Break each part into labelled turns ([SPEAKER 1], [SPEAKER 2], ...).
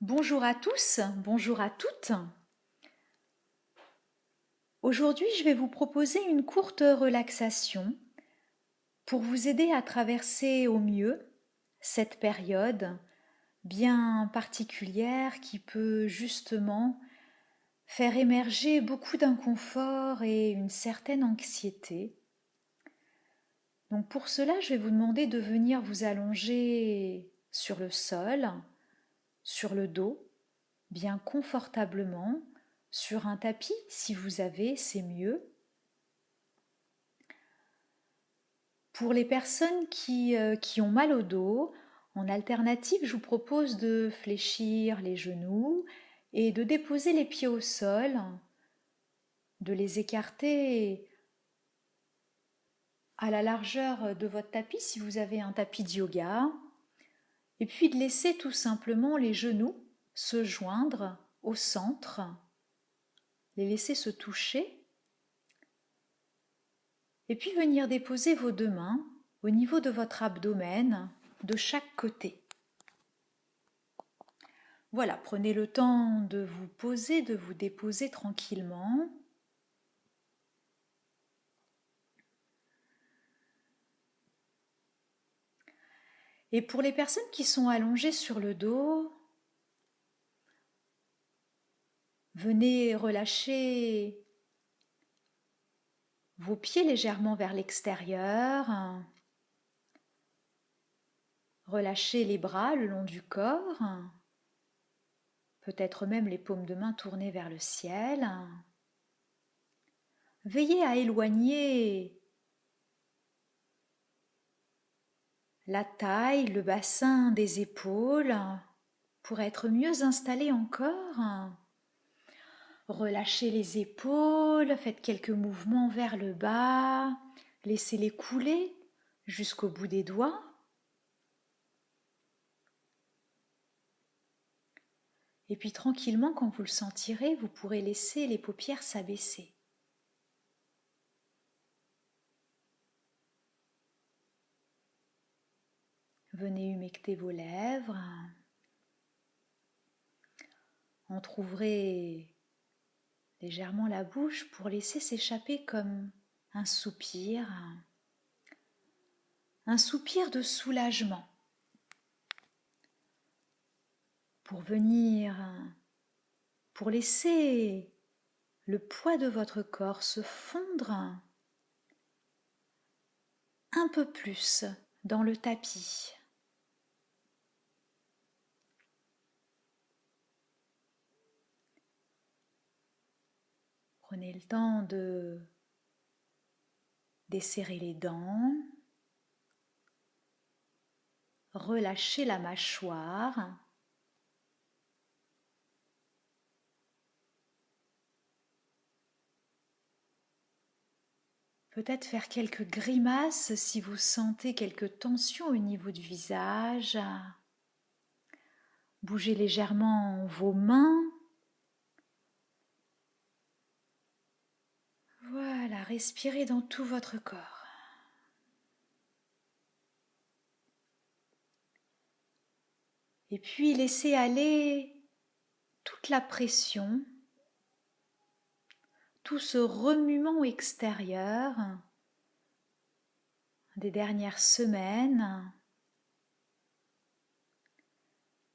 [SPEAKER 1] Bonjour à tous, bonjour à toutes. Aujourd'hui, je vais vous proposer une courte relaxation pour vous aider à traverser au mieux cette période bien particulière qui peut justement faire émerger beaucoup d'inconfort et une certaine anxiété. Donc pour cela, je vais vous demander de venir vous allonger sur le sol, sur le dos, bien confortablement, sur un tapis si vous avez, c'est mieux. Pour les personnes qui ont mal au dos, en alternative, je vous propose de fléchir les genoux et de déposer les pieds au sol, de les écarter à la largeur de votre tapis si vous avez un tapis de yoga, et puis de laisser tout simplement les genoux se joindre au centre, les laisser se toucher, et puis venir déposer vos deux mains au niveau de votre abdomen de chaque côté. Voilà, prenez le temps de vous poser, de vous déposer tranquillement. Et pour les personnes qui sont allongées sur le dos, venez relâcher vos pieds légèrement vers l'extérieur. Relâchez les bras le long du corps, peut-être même les paumes de main tournées vers le ciel. Veillez à éloigner la taille, le bassin des épaules pour être mieux installé encore. Relâchez les épaules, faites quelques mouvements vers le bas, laissez-les couler jusqu'au bout des doigts. Et puis tranquillement, quand vous le sentirez, vous pourrez laisser les paupières s'abaisser. Venez humecter vos lèvres. Entr'ouvrez légèrement la bouche pour laisser s'échapper comme un soupir de soulagement. Pour laisser le poids de votre corps se fondre un peu plus dans le tapis. Prenez le temps de desserrer les dents, relâchez la mâchoire, peut-être faire quelques grimaces si vous sentez quelques tensions au niveau du visage. Bougez légèrement vos mains. Voilà, respirez dans tout votre corps. Et puis laissez aller toute la pression, tout ce remuement extérieur des dernières semaines,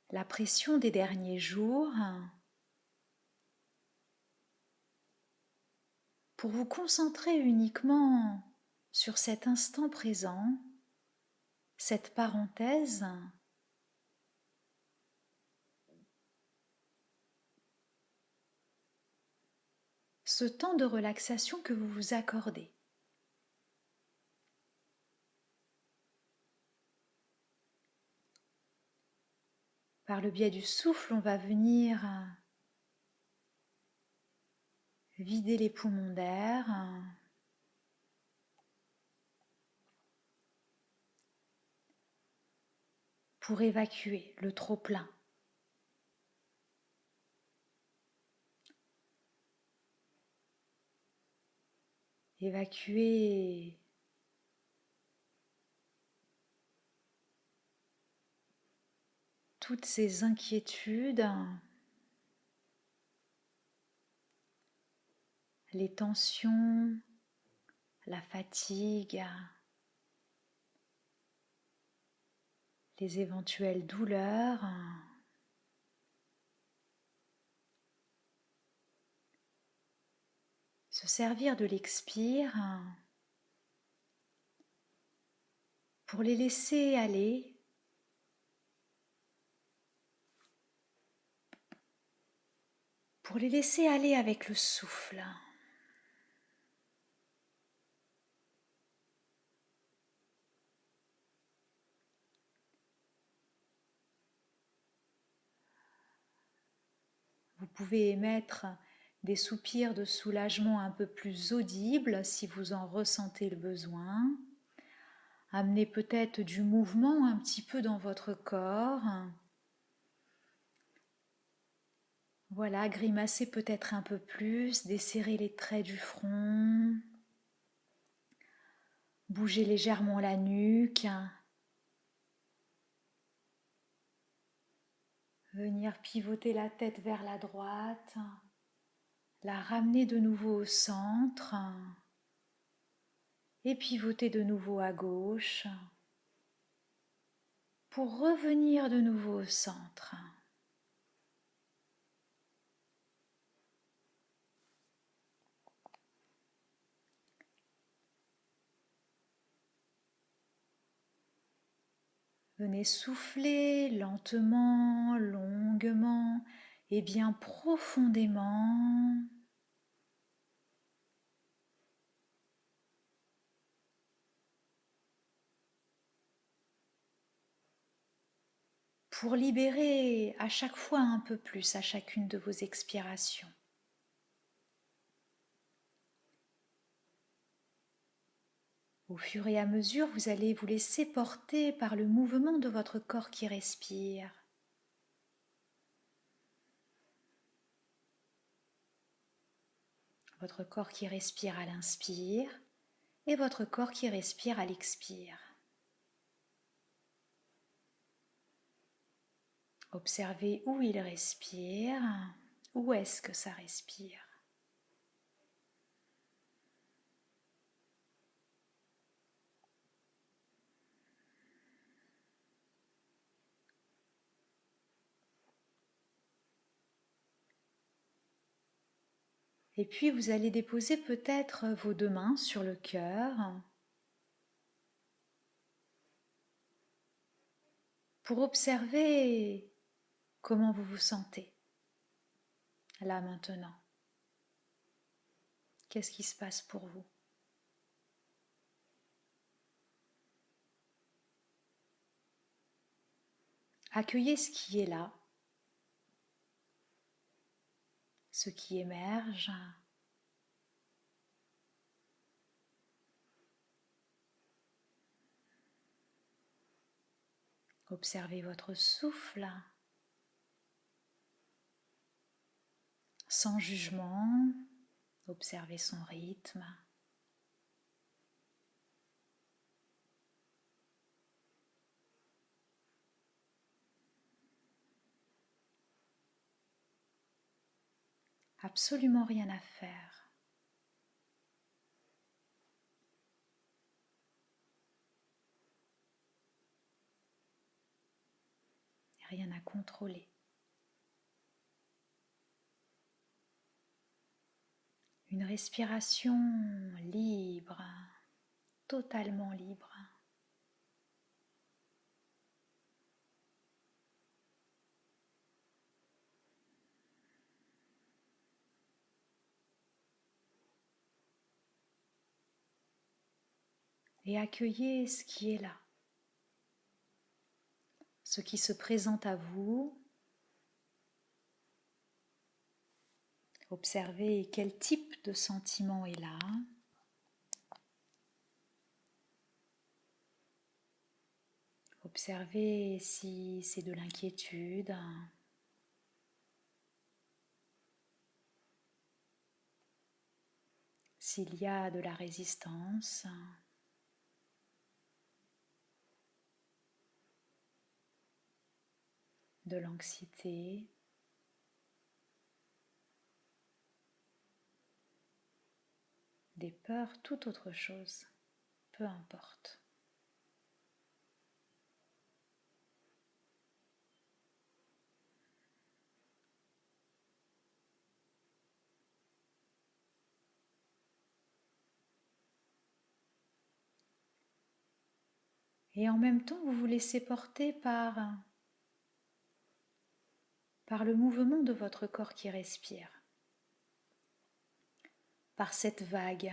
[SPEAKER 1] la pression des derniers jours, pour vous concentrer uniquement sur cet instant présent, cette parenthèse, ce temps de relaxation que vous vous accordez. Par le biais du souffle, on va venir vider les poumons d'air, pour évacuer le trop-plein. Évacuer toutes ces inquiétudes, les tensions, la fatigue, les éventuelles douleurs. Se servir de l'expire pour les laisser aller, avec le souffle. Vous pouvez émettre des soupirs de soulagement un peu plus audibles si vous en ressentez le besoin. Amenez peut-être du mouvement un petit peu dans votre corps. Voilà, grimacez peut-être un peu plus, desserrez les traits du front, bougez légèrement la nuque. Venir pivoter la tête vers la droite, la ramener de nouveau au centre et pivoter de nouveau à gauche pour revenir de nouveau au centre. Venez souffler lentement, longuement et bien profondément. Pour libérer à chaque fois un peu plus à chacune de vos expirations. Au fur et à mesure, vous allez vous laisser porter par le mouvement de votre corps qui respire. Votre corps qui respire à l'inspire et votre corps qui respire à l'expire. Observez où il respire, où est-ce que ça respire. Et puis vous allez déposer peut-être vos deux mains sur le cœur pour observer comment vous vous sentez là maintenant. Qu'est-ce qui se passe pour vous? Accueillez ce qui est là, ce qui émerge. Observez votre souffle, sans jugement, observez son rythme. Absolument rien à faire. Rien à contrôler. Une respiration libre, totalement libre. Et accueillez ce qui est là, ce qui se présente à vous. Observez quel type de sentiment est là. Observez si c'est de l'inquiétude, s'il y a de la résistance. de l'anxiété, des peurs, toute autre chose, peu importe. Et en même temps, vous vous laissez porter par le mouvement de votre corps qui respire, par cette vague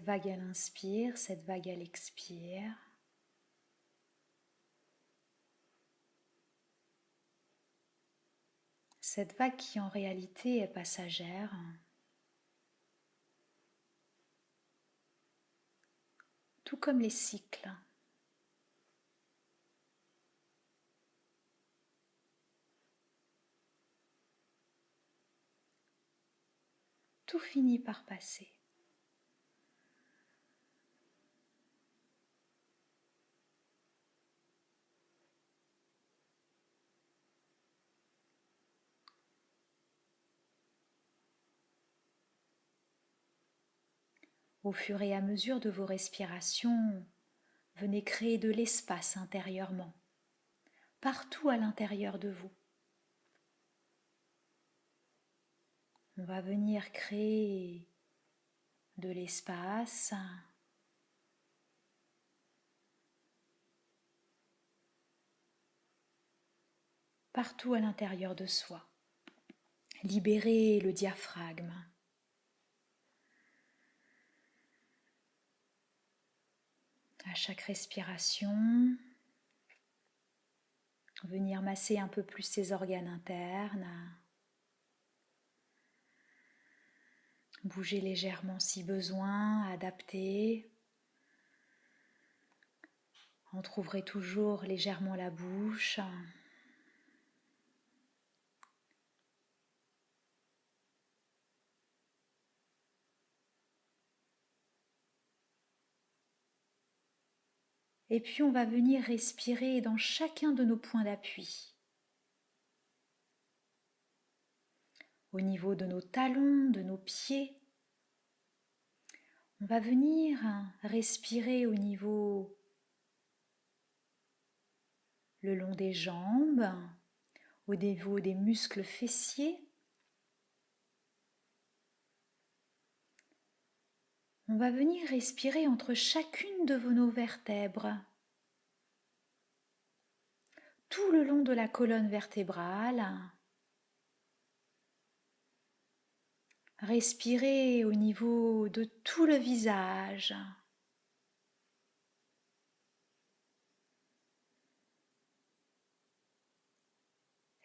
[SPEAKER 1] à l'inspire, cette vague à l'expire. Cette vague qui en réalité est passagère, tout comme les cycles. Tout finit par passer. Au fur et à mesure de vos respirations, venez créer de l'espace intérieurement, partout à l'intérieur de vous. On va venir créer de l'espace partout à l'intérieur de soi. Libérez le diaphragme. À chaque respiration, venir masser un peu plus ses organes internes. Bouger légèrement si besoin, adapter. Entr'ouvrez toujours légèrement la bouche. Et puis on va venir respirer dans chacun de nos points d'appui. Au niveau de nos talons, de nos pieds. On va venir respirer au niveau le long des jambes, au niveau des muscles fessiers. On va venir respirer entre chacune de nos vertèbres, tout le long de la colonne vertébrale. Respirez au niveau de tout le visage.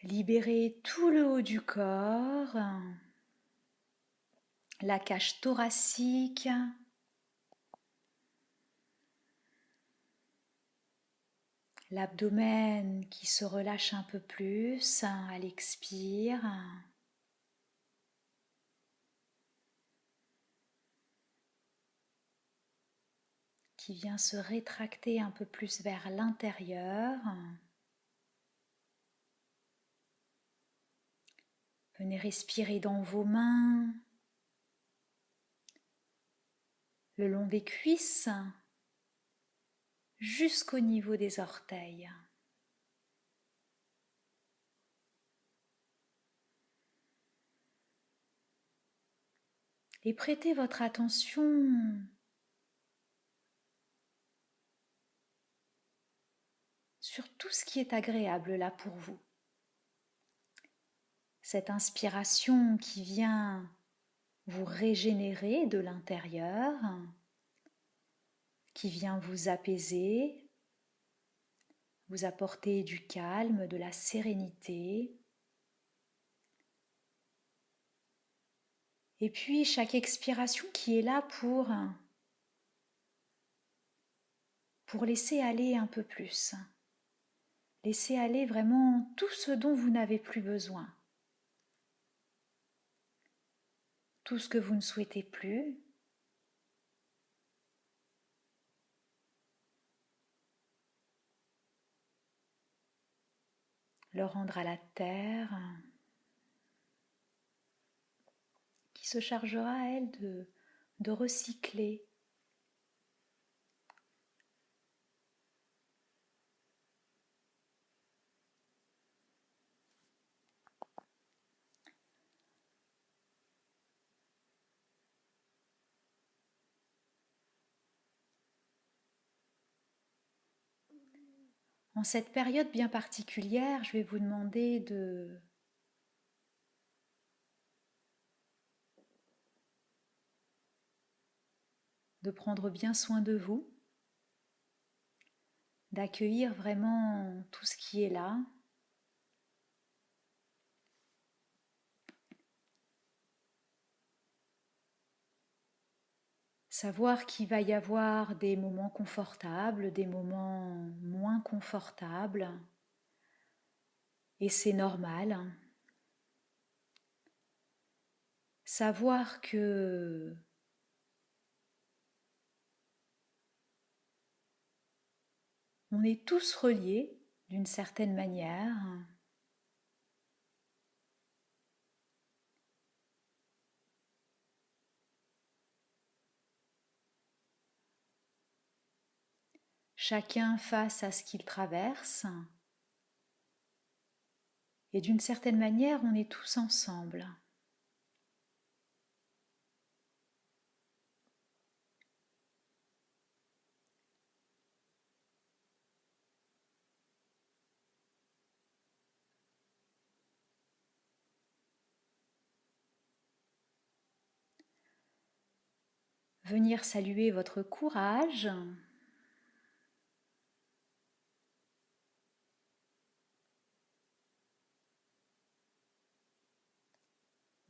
[SPEAKER 1] Libérez tout le haut du corps, la cage thoracique, l'abdomen qui se relâche un peu plus à l'expire. Qui vient se rétracter un peu plus vers l'intérieur. Venez respirer dans vos mains, le long des cuisses, jusqu'au niveau des orteils. Et prêtez votre attention sur tout ce qui est agréable là pour vous. Cette inspiration qui vient vous régénérer de l'intérieur, qui vient vous apaiser, vous apporter du calme, de la sérénité. Et puis chaque expiration qui est là pour laisser aller un peu plus. Laissez aller vraiment tout ce dont vous n'avez plus besoin. Tout ce que vous ne souhaitez plus. le rendre à la terre, qui se chargera, elle, de recycler. En cette période bien particulière, je vais vous demander de prendre bien soin de vous, d'accueillir vraiment tout ce qui est là. Savoir qu'il va y avoir des moments confortables, des moments moins confortables, et c'est normal. Savoir que on est tous reliés d'une certaine manière. Chacun face à ce qu'il traverse. Et d'une certaine manière, on est tous ensemble. Venir saluer votre courage,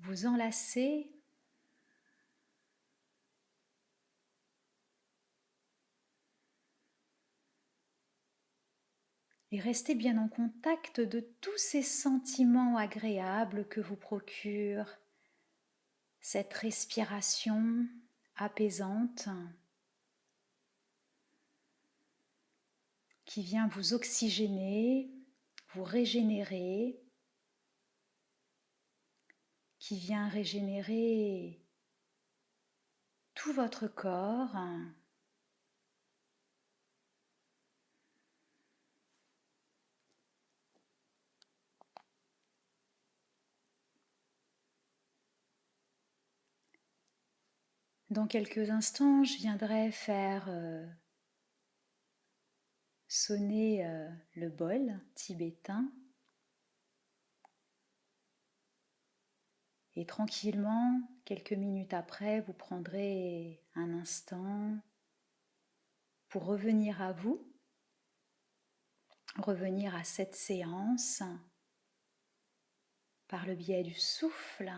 [SPEAKER 1] vous enlacer et rester bien en contact de tous ces sentiments agréables que vous procure cette respiration apaisante qui vient vous oxygéner, vous régénérer, qui vient régénérer tout votre corps. Dans quelques instants, je viendrai faire sonner le bol tibétain et tranquillement, quelques minutes après, vous prendrez un instant pour revenir à vous, revenir à cette séance par le biais du souffle.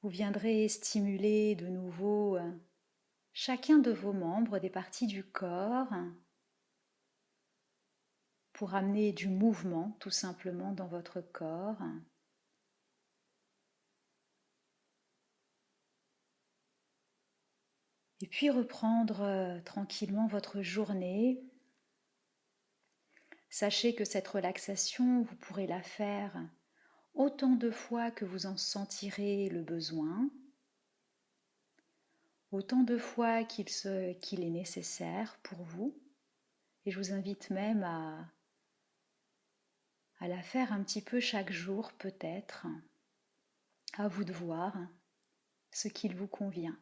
[SPEAKER 1] Vous viendrez stimuler de nouveau chacun de vos membres, des parties du corps, pour amener du mouvement tout simplement dans votre corps. Et puis reprendre tranquillement votre journée. Sachez que cette relaxation, vous pourrez la faire autant de fois que vous en sentirez le besoin, autant de fois qu'il est nécessaire pour vous. Et je vous invite même à la faire un petit peu chaque jour peut-être. À vous de voir ce qu'il vous convient.